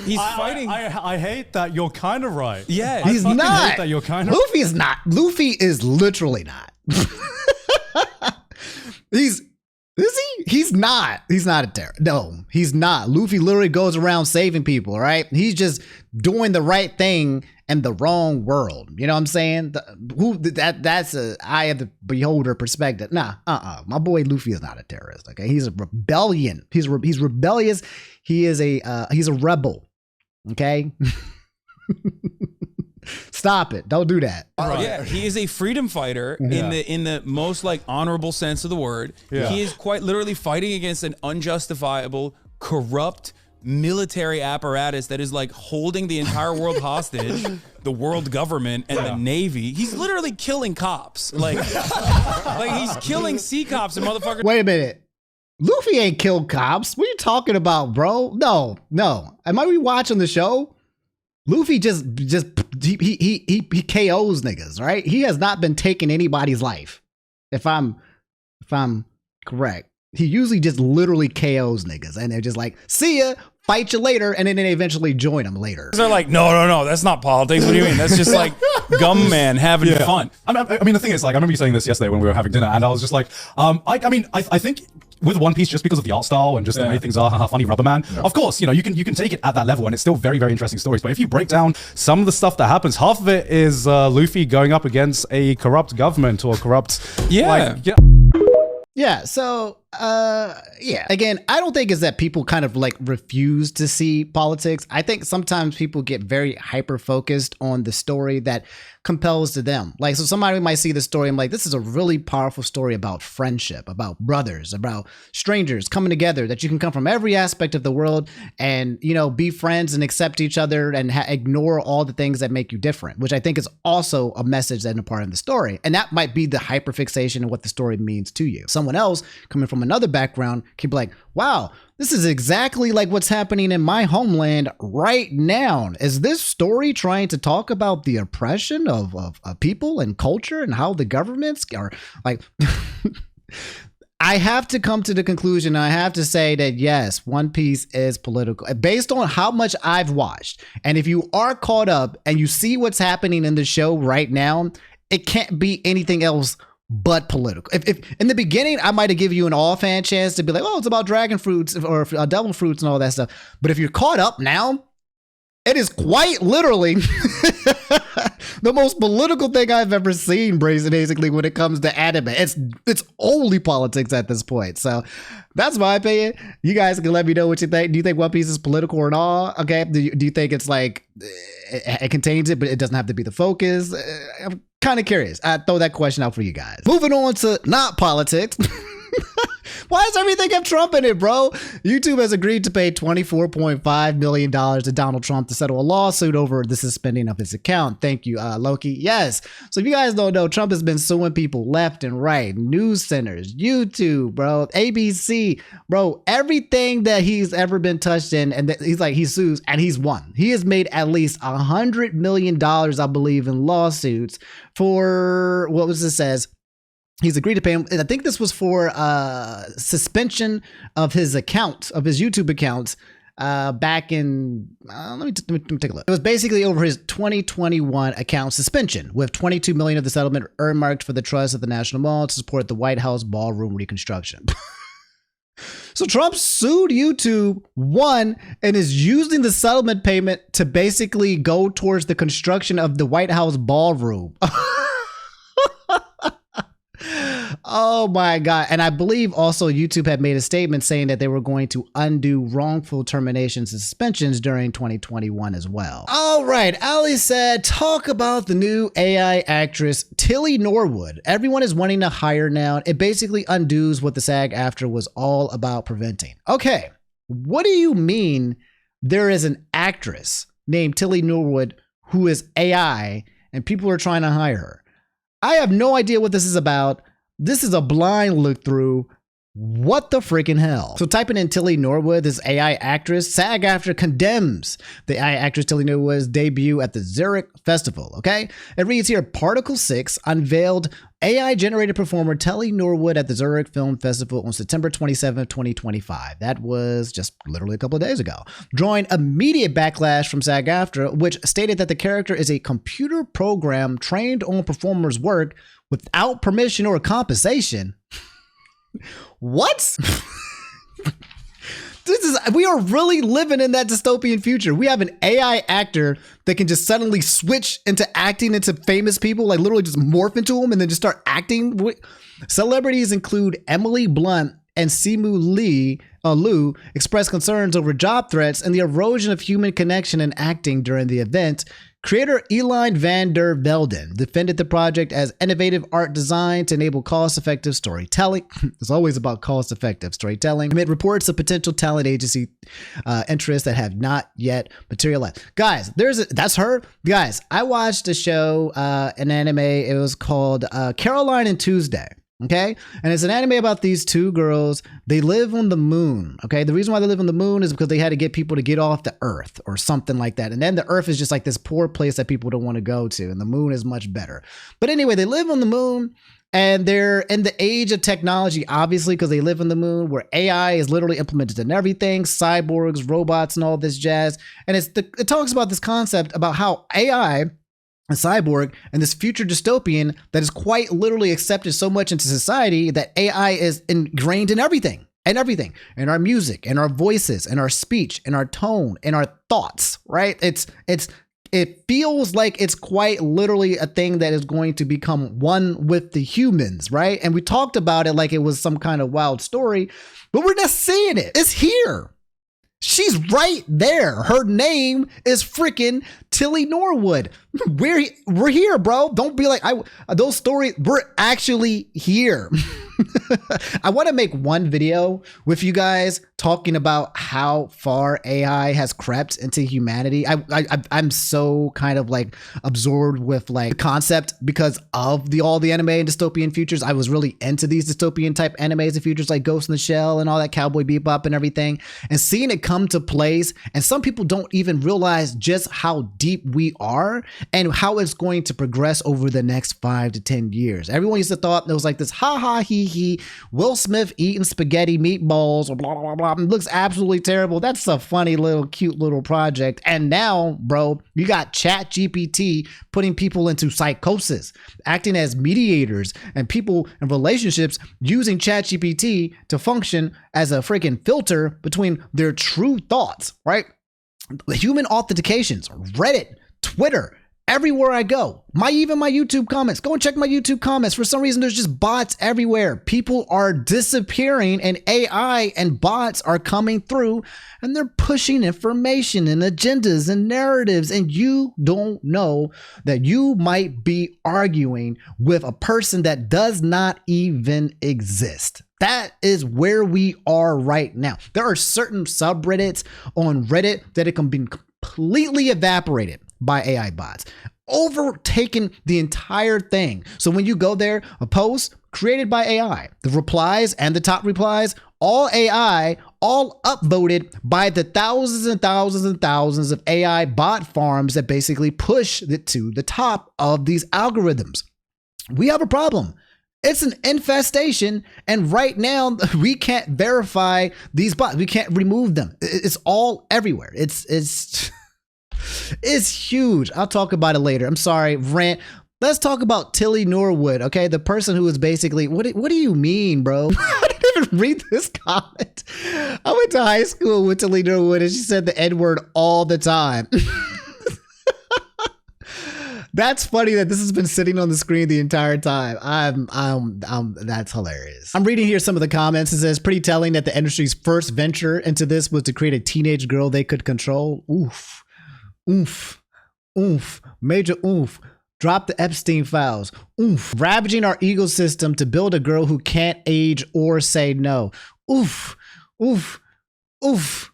Speaker 7: He's fighting.
Speaker 9: I hate that you're kind of right.
Speaker 7: Yeah.
Speaker 1: He's
Speaker 9: I fucking
Speaker 1: not.
Speaker 9: hate that you're kind of
Speaker 1: Luffy is not. Luffy is literally not. Is he? He's not. He's not a terrorist. No, he's not. Luffy literally goes around saving people, right? He's just doing the right thing in the wrong world. You know what I'm saying? That's a eye of the beholder perspective. Nah, my boy Luffy is not a terrorist. Okay, he's a rebellion. He's rebellious. He's a rebel. Okay. Stop it. Don't do that.
Speaker 7: Oh yeah, he is a freedom fighter in the most like honorable sense of the word.
Speaker 9: Yeah.
Speaker 7: He is quite literally fighting against an unjustifiable, corrupt military apparatus that is like holding the entire world hostage, the world government and the Navy. He's literally killing cops. Like he's killing sea cops and motherfuckers.
Speaker 1: Wait a minute. Luffy ain't killed cops. What are you talking about, bro? No. Am I rewatching the show? Luffy just he KOs niggas, right? He has not been taking anybody's life. If I'm correct. He usually just literally KOs niggas and they're just like, see ya, fight you later, and then they eventually join him later.
Speaker 7: They're like, no, that's not politics. What do you mean? That's just like gum man having fun.
Speaker 10: I mean, the thing is, like, I remember you saying this yesterday when we were having dinner, and I was just like, I think with One Piece, just because of the art style and just the way things are, funny rubber man. Of course, you can take it at that level, and it's still very, very interesting stories. But if you break down some of the stuff that happens, half of it is Luffy going up against a corrupt government or corrupt,
Speaker 1: Yeah, so, again, I don't think it's that people kind of like refuse to see politics. I think sometimes people get very hyper-focused on the story that compels to them. Like, so somebody might see the story and like, this is a really powerful story about friendship, about brothers, about strangers coming together, that you can come from every aspect of the world and, be friends and accept each other and ignore all the things that make you different, which I think is also a message that's a part of the story. And that might be the hyperfixation of what the story means to you. Someone else coming from another background can be like, wow, this is exactly like what's happening in my homeland right now. Is this story trying to talk about the oppression of people and culture and how the governments are like... I have to come to the conclusion. I have to say that yes, One Piece is political based on how much I've watched. And if you are caught up and you see what's happening in the show right now, it can't be anything else but political. If in the beginning, I might have given you an all-fan chance to be like, oh, it's about dragon fruits or devil fruits and all that stuff. But if you're caught up now, it is quite literally the most political thing I've ever seen, basically, when it comes to anime. It's only politics at this point. So that's my opinion. You guys can let me know what you think. Do you think One Piece is political or not? Okay. Do you think it's like it contains it, but it doesn't have to be the focus? I'm kind of curious. I throw that question out for you guys. Moving on to not politics. Why does everything have Trump in it, bro? YouTube has agreed to pay $24.5 million to Donald Trump to settle a lawsuit over the suspending of his account. Thank you, Loki. Yes. So if you guys don't know, Trump has been suing people left and right. News centers, YouTube, bro, ABC, bro, everything that he's ever been touched in. And he sues and he's won. He has made at least $100 million, I believe, in lawsuits for, what was this says? He's agreed to pay him. And I think this was for suspension of his account, of his YouTube accounts, back in, let me take a look. It was basically over his 2021 account suspension, with $22 million of the settlement earmarked for the Trust of the National Mall to support the White House ballroom reconstruction. So Trump sued YouTube, won, and is using the settlement payment to basically go towards the construction of the White House ballroom. Oh my God. And I believe also YouTube had made a statement saying that they were going to undo wrongful terminations and suspensions during 2021 as well. All right. Ali said, talk about the new AI actress, Tilly Norwood. Everyone is wanting to hire now. It basically undoes what the SAG-AFTRA was all about preventing. Okay. What do you mean there is an actress named Tilly Norwood who is AI and people are trying to hire her? I have no idea what this is about. This is a blind look through. What the freaking hell? So typing in Tilly Norwood, this AI actress, SAG-AFTRA condemns the AI actress Tilly Norwood's debut at the Zurich Festival, okay? It reads here, Particle 6 unveiled AI-generated performer Tilly Norwood at the Zurich Film Festival on September 27, 2025. That was just literally a couple of days ago. Drawing immediate backlash from SAG-AFTRA, which stated that the character is a computer program trained on performers' work without permission or compensation. What? We are really living in that dystopian future. We have an AI actor that can just suddenly switch into acting into famous people, like literally just morph into them and then just start acting. Celebrities include Emily Blunt, and Simu Liu expressed concerns over job threats and the erosion of human connection in acting during the event. Creator Elin van der Velden defended the project as innovative art design to enable cost-effective storytelling. It's always about cost-effective storytelling. Amid reports of potential talent agency interests that have not yet materialized. Guys, that's her. Guys, I watched a show, an anime. It was called Caroline and Tuesday. Okay. And it's an anime about these two girls. They live on the moon. Okay. The reason why they live on the moon is because they had to get people to get off the earth or something like that. And then the earth is just like this poor place that people don't want to go to. And the moon is much better. But anyway, they live on the moon and they're in the age of technology, obviously, because they live on the moon where AI is literally implemented in everything, cyborgs, robots, and all this jazz. And it talks about this concept about how AI, a cyborg, and this future dystopian that is quite literally accepted so much into society that AI is ingrained in everything, in our music, in our voices, in our speech, in our tone, in our thoughts, right? It feels like it's quite literally a thing that is going to become one with the humans, right? And we talked about it like it was some kind of wild story, but we're not seeing it. It's here. She's right there. Her name is freaking Tilly Norwood. We're here, bro. Don't be like those stories. We're actually here. I want to make one video with you guys talking about how far AI has crept into humanity. I'm so kind of like absorbed with like the concept because of all the anime and dystopian futures. I was really into these dystopian type animes and futures like Ghost in the Shell and all that Cowboy Bebop and everything, and seeing it come to place. And some people don't even realize just how deep we are and how it's going to progress over the next 5 to 10 years. Everyone used to thought there was like this ha ha he Will Smith eating spaghetti meatballs or blah blah blah. It looks absolutely terrible. That's a funny little cute little project. And now, bro, you got Chat GPT putting people into psychosis, acting as mediators, and people in relationships using Chat GPT to function as a freaking filter between their true thoughts, right? Human authentications, Reddit, Twitter, everywhere I go, even my YouTube comments. Go and check my YouTube comments. For some reason, there's just bots everywhere. People are disappearing and AI and bots are coming through and they're pushing information and agendas and narratives. And you don't know that you might be arguing with a person that does not even exist. That is where we are right now. There are certain subreddits on Reddit that it can be completely evaporated by AI bots, overtaking the entire thing. So when you go there, a post created by AI, the replies and the top replies, all AI, all upvoted by the thousands and thousands and thousands of AI bot farms that basically push it to the top of these algorithms. We have a problem. It's an infestation, and right now we can't verify these bots. We can't remove them. It's all everywhere. It's huge. I'll talk about it later. I'm sorry, rant. Let's talk about Tilly Norwood, okay? The person who is basically, what do you mean, bro? I didn't even read this comment. I went to high school with Tilly Norwood and she said the N-word all the time. That's funny that this has been sitting on the screen the entire time. That's hilarious. I'm reading here some of the comments. It says, pretty telling that the industry's first venture into this was to create a teenage girl they could control. Oof. Oof, oof, major oof. Drop the Epstein files. Oof. Ravaging our ecosystem to build a girl who can't age or say no. Oof, oof, oof.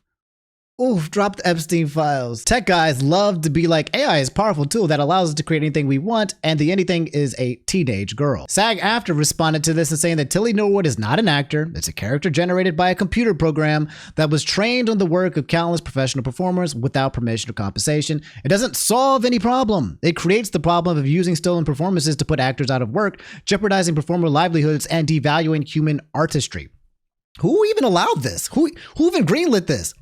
Speaker 1: Oof, drop the Epstein files. Tech guys love to be like, AI is a powerful tool that allows us to create anything we want, and the anything is a teenage girl. SAG-AFTRA responded to this and saying that Tilly Norwood is not an actor. It's a character generated by a computer program that was trained on the work of countless professional performers without permission or compensation. It doesn't solve any problem. It creates the problem of using stolen performances to put actors out of work, jeopardizing performer livelihoods and devaluing human artistry. Who even allowed this? Who even greenlit this?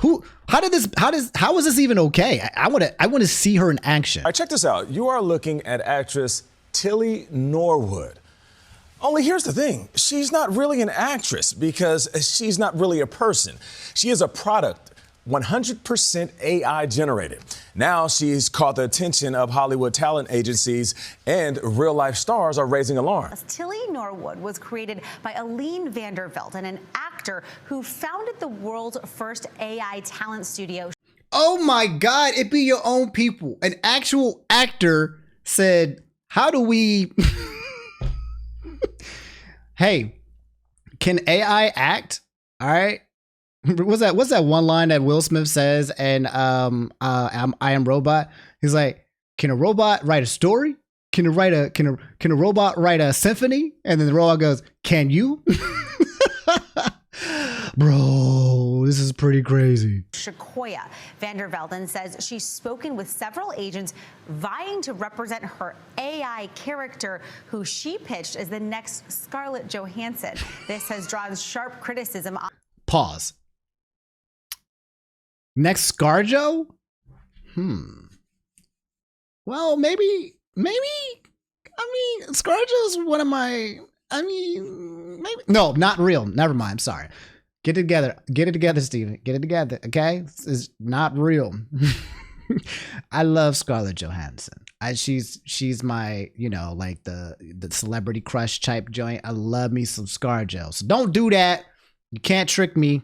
Speaker 1: How is this even okay? I want to see her in action.
Speaker 11: All right, check this out. You are looking at actress Tilly Norwood. Only here's the thing. She's not really an actress because she's not really a person. She is a product 100% AI generated. Now she's caught the attention of Hollywood talent agencies, and real-life stars are raising alarm.
Speaker 12: Tilly Norwood was created by Aline Vanderveld, an actor who founded the world's first AI talent studio.
Speaker 1: Oh my God, it be your own people. An actual actor said, how do we... Hey, can AI act? All right. What's that one line that Will Smith says and I Am Robot? He's like, can a robot write a story? Can a robot write a symphony? And then the robot goes, can you? Bro, this is pretty crazy.
Speaker 12: Shakoya Vandervelden says she's spoken with several agents vying to represent her AI character, who she pitched as the next Scarlett Johansson. This has drawn sharp criticism.
Speaker 1: Pause. Next ScarJo? Well, maybe. I mean, ScarJo's one of my. Maybe. No, not real. Never mind. I'm sorry. Get it together. Get it together, Steven. Get it together. Okay? This is not real. I love Scarlett Johansson. She's my, like the celebrity crush type joint. I love me some ScarJo. So don't do that. You can't trick me.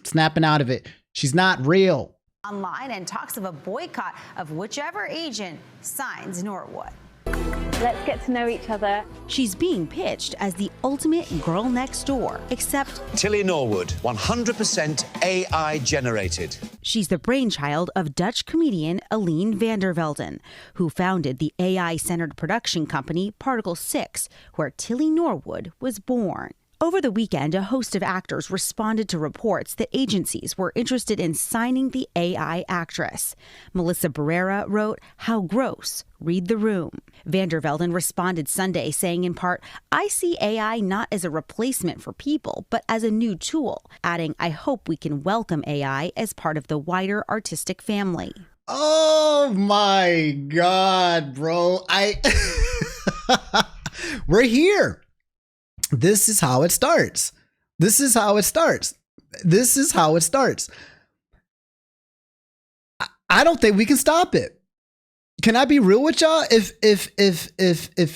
Speaker 1: Snapping out of it. She's not real.
Speaker 12: Online, and talks of a boycott of whichever agent signs Norwood.
Speaker 13: Let's get to know each other.
Speaker 12: She's being pitched as the ultimate girl next door, except
Speaker 14: Tilly Norwood, 100% AI generated.
Speaker 12: She's the brainchild of Dutch comedian Aline Vandervelden, who founded the AI-centered production company Particle 6, where Tilly Norwood was born. Over the weekend, a host of actors responded to reports that agencies were interested in signing the AI actress. Melissa Barrera wrote, "How gross. Read the room." Vandervelden responded Sunday, saying in part, "I see AI not as a replacement for people, but as a new tool," adding, "I hope we can welcome AI as part of the wider artistic family."
Speaker 1: Oh my God, bro. We're here. This is how it starts. This is how it starts. This is how it starts. I don't think we can stop it. Can I be real with y'all? If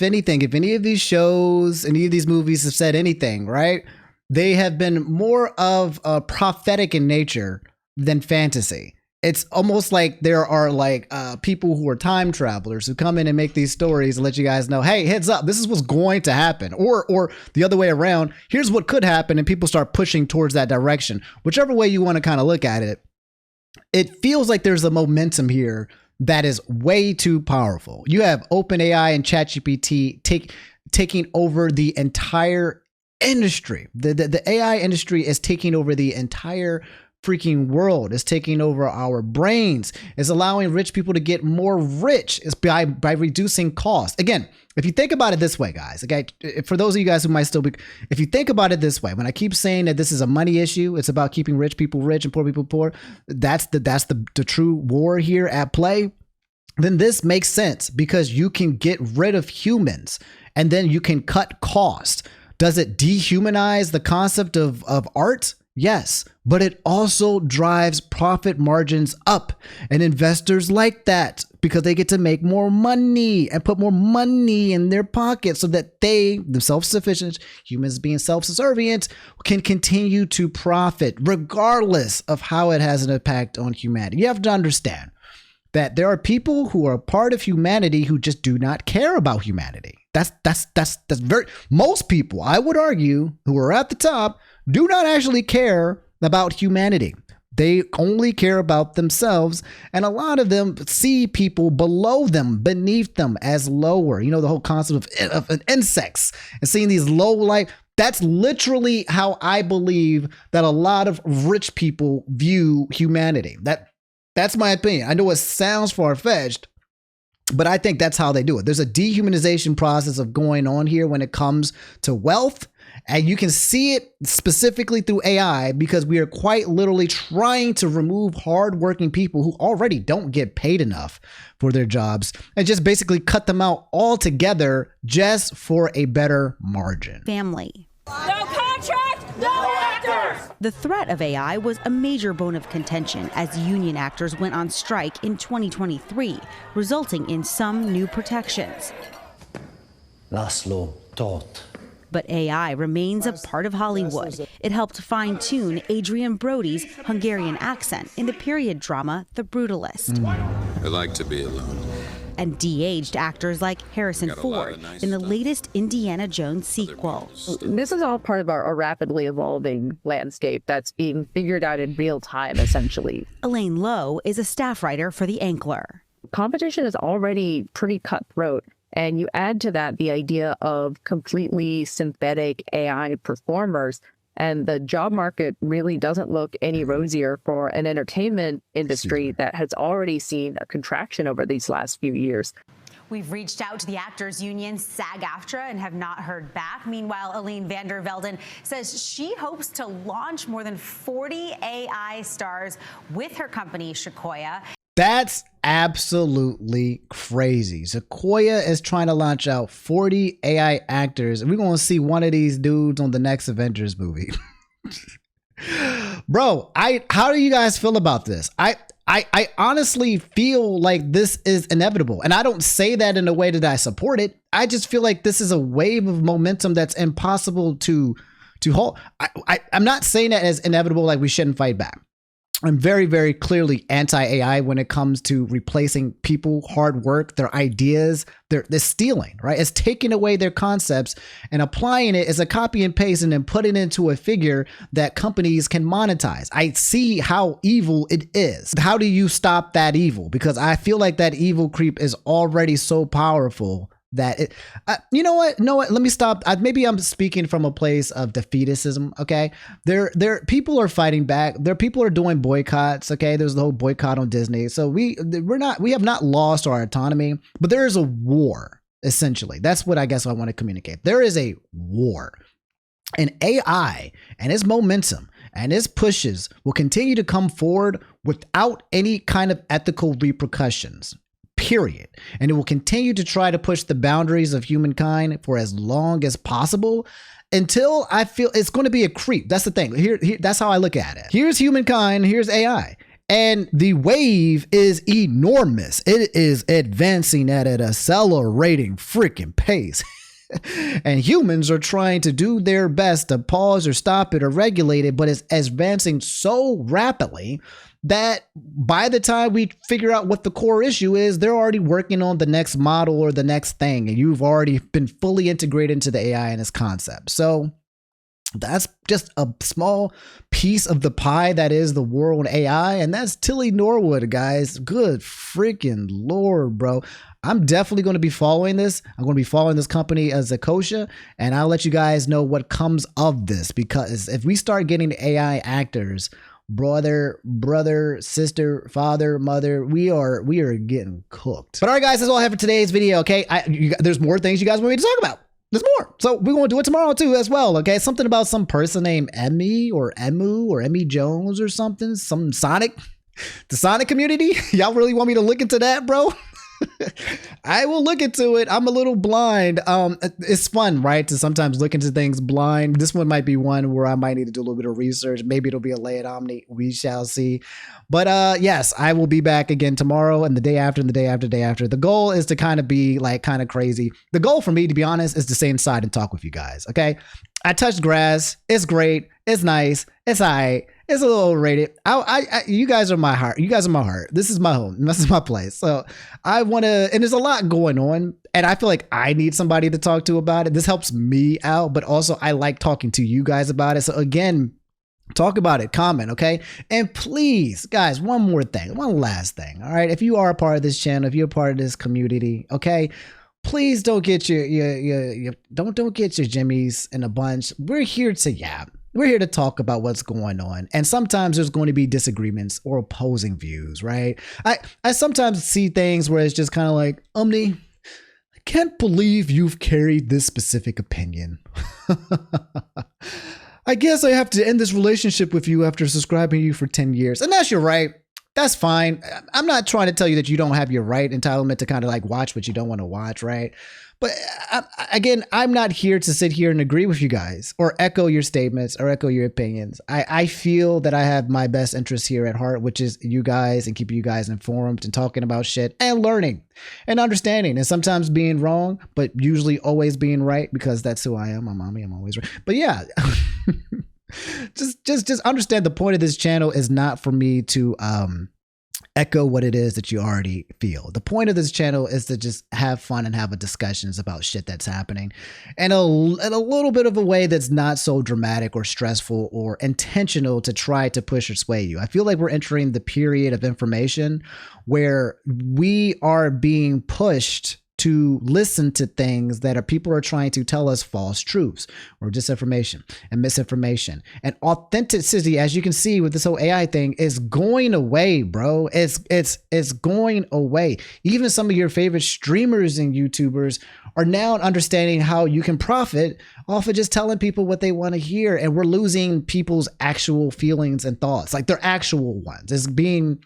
Speaker 1: anything, if any of these shows, any of these movies have said anything, right? They have been more of a prophetic in nature than fantasy. It's almost like there are like people who are time travelers who come in and make these stories and let you guys know, hey, heads up, this is what's going to happen. Or the other way around, here's what could happen, and people start pushing towards that direction. Whichever way you want to kind of look at it, it feels like there's a momentum here that is way too powerful. You have OpenAI and ChatGPT taking over the entire industry. The AI industry is taking over the entire freaking world. Is taking over our brains. Is allowing rich people to get more rich. Is by reducing costs. Again, if you think about it this way, guys, okay, for those of you guys who might still be, if you think about it this way, when I keep saying that this is a money issue, it's about keeping rich people rich and poor people poor. That's the true war here at play. Then this makes sense, because you can get rid of humans and then you can cut costs. Does it dehumanize the concept of art? Yes, but it also drives profit margins up, and investors like that because they get to make more money and put more money in their pockets so that they, the self-sufficient humans being self-subservient, can continue to profit regardless of how it has an impact on humanity. You have to understand that there are people who are part of humanity who just do not care about humanity. That's very, most people, I would argue, who are at the top do not actually care about humanity. They only care about themselves, and a lot of them see people below them, beneath them, as lower. You know, the whole concept of insects and seeing these low life. That's literally how I believe that a lot of rich people view humanity. That's my opinion. I know it sounds far-fetched, but I think that's how they do it. There's a dehumanization process of going on here when it comes to wealth. And you can see it specifically through AI, because we are quite literally trying to remove hardworking people who already don't get paid enough for their jobs and just basically cut them out altogether just for a better margin.
Speaker 12: Family.
Speaker 13: No contract, no actors.
Speaker 12: The threat of AI was a major bone of contention as union actors went on strike in 2023, resulting in some new protections.
Speaker 15: Laszlo taught.
Speaker 12: But AI remains a part of Hollywood. It helped fine-tune Adrian Brody's Hungarian accent in the period drama The Brutalist.
Speaker 16: I like to be alone.
Speaker 12: And de-aged actors like Harrison Ford in the latest Indiana Jones sequel.
Speaker 17: This is all part of our rapidly evolving landscape that's being figured out in real time, essentially.
Speaker 12: Elaine Lowe is a staff writer for The Ankler.
Speaker 17: Competition is already pretty cutthroat. And you add to that the idea of completely synthetic AI performers, and the job market really doesn't look any rosier for an entertainment industry that has already seen a contraction over these last few years.
Speaker 12: We've reached out to the actors union SAG-AFTRA and have not heard back. Meanwhile, Aline Vander Velden says she hopes to launch more than 40 AI stars with her company, Sequoia.
Speaker 1: That's absolutely crazy. Sequoia is trying to launch out 40 AI actors, and we're going to see one of these dudes on the next Avengers movie. Bro, how do you guys feel about this? I honestly feel like this is inevitable, and I don't say that in a way that I support it. I just feel like this is a wave of momentum that's impossible to halt. I'm not saying that as inevitable, like we shouldn't fight back. I'm very, very clearly anti-AI when it comes to replacing people, hard work, their ideas. They're stealing, right? It's taking away their concepts and applying it as a copy and paste and then putting it into a figure that companies can monetize. I see how evil it is. How do you stop that evil? Because I feel like that evil creep is already so powerful that it, you know what? Let me stop. Maybe I'm speaking from a place of defeatism. Okay, there, people are fighting back. People are doing boycotts. Okay, there's the whole boycott on Disney. So we have not lost our autonomy, but there is a war. Essentially, that's what I guess I want to communicate. There is a war, and AI and its momentum and its pushes will continue to come forward without any kind of ethical repercussions. Period. And it will continue to try to push the boundaries of humankind for as long as possible until I feel it's going to be a creep. That's the thing. Here, that's how I look at it. Here's humankind, here's AI. And the wave is enormous. It is advancing at an accelerating freaking pace. And humans are trying to do their best to pause or stop it or regulate it, but it's advancing so rapidly that by the time we figure out what the core issue is, they're already working on the next model or the next thing, and you've already been fully integrated into the AI and its concept. So that's just a small piece of the pie that is the world AI, and that's Tilly Norwood, guys. Good freaking Lord, bro. I'm definitely going to be following this. I'm going to be following this company as a kosher, and I'll let you guys know what comes of this, because if we start getting AI actors, brother, sister, father, mother, we are getting cooked. But all right, guys, that's all I have for today's video. Okay, there's more things you guys want me to talk about. There's more. So we're going to do it tomorrow too as well. Okay, something about some person named Emmy or Emu or Emmy Jones or something. Some Sonic, the Sonic community. Y'all really want me to look into that, bro? I will look into it. I'm a little blind. It's fun, right, to sometimes look into things blind. This one might be one where I might need to do a little bit of research. Maybe it'll be a lay at Omni. We shall see. But yes, I will be back again tomorrow and the day after and the day after, day after. The goal is to kind of be like kind of crazy. The goal for me, to be honest, is to stay inside and talk with you guys. Okay, I touched grass. It's great. It's nice. It's all right. It's a little overrated. You guys are my heart. You guys are my heart. This is my home. This is my place. So I want to, and there's a lot going on, and I feel like I need somebody to talk to about it. This helps me out, but also I like talking to you guys about it. So again, talk about it, comment, okay? And please, guys, one more thing, one last thing, all right? If you are a part of this channel, if you're a part of this community, okay, please don't get your don't get your jimmies in a bunch. We're here to yap. We're here to talk about what's going on. And sometimes there's going to be disagreements or opposing views, right? I sometimes see things where it's just kind of like, Omni, I can't believe you've carried this specific opinion. I guess I have to end this relationship with you after subscribing to you for 10 years. And that's your right. That's fine. I'm not trying to tell you that you don't have your right entitlement to kind of like watch what you don't want to watch, right? But again, I'm not here to sit here and agree with you guys or echo your statements or echo your opinions. I feel that I have my best interests here at heart, which is you guys and keeping you guys informed and talking about shit and learning and understanding and sometimes being wrong, but usually always being right because that's who I am. I'm mommy. I'm always right. But yeah, just understand the point of this channel is not for me to echo what it is that you already feel. The point of this channel is to just have fun and have a discussions about shit that's happening and in a little bit of a way that's not so dramatic or stressful or intentional to try to push or sway you. I feel like we're entering the period of information where we are being pushed to listen to things that people are trying to tell us false truths or disinformation and misinformation. And authenticity, as you can see with this whole AI thing, is going away, bro. It's going away. Even some of your favorite streamers and YouTubers are now understanding how you can profit off of just telling people what they want to hear. And we're losing people's actual feelings and thoughts, like their actual ones. It's being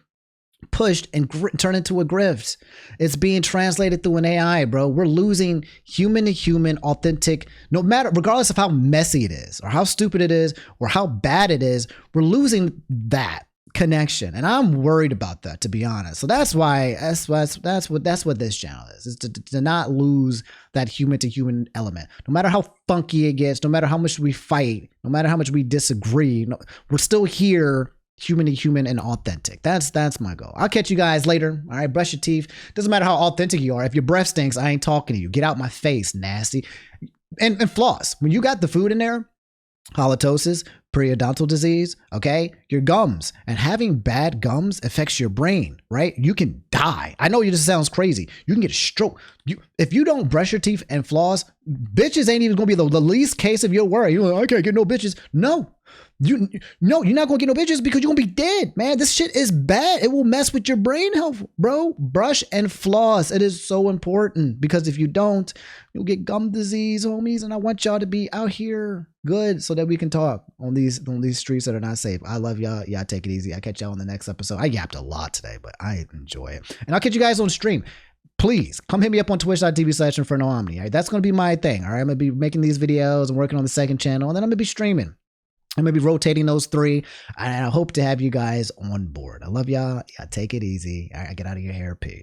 Speaker 1: pushed and turned into a grift. It's being translated through an AI, bro. We're losing human to human, authentic, no matter, regardless of how messy it is or how stupid it is or how bad it is, we're losing that connection. And I'm worried about that, to be honest. So that's why, that's what this channel is to not lose that human to human element. No matter how funky it gets, no matter how much we fight, no matter how much we disagree, we're still here, human to human and authentic. That's my goal. I'll catch you guys later. All right, brush your teeth. Doesn't matter how authentic you are. If your breath stinks, I ain't talking to you. Get out my face, nasty. And floss. When you got the food in there, halitosis, periodontal disease, okay, your gums, and having bad gums affects your brain, right? You can die. I know you just sounds crazy. You can get a stroke. If you don't brush your teeth and floss, bitches ain't even gonna be the least case of your worry. You're like, I can't get no bitches. No. You're not gonna get no bitches because you're gonna be dead, man. This shit is bad. It will mess with your brain health, bro. Brush and floss. It is so important because if you don't, you'll get gum disease, homies. And I want y'all to be out here good so that we can talk on these streets that are not safe. I love y'all. Y'all take it easy. I'll catch y'all on the next episode. I yapped a lot today, but I enjoy it. And I'll catch you guys on stream. Please come hit me up on twitch.tv/Inferno Omni. All right, that's going to be my thing. All right, I'm going to be making these videos and working on the second channel, and then I'm going to be streaming. I'm going to be rotating those three, and I hope to have you guys on board. I love y'all. Yeah, take it easy. All right, get out of your hair. Peace.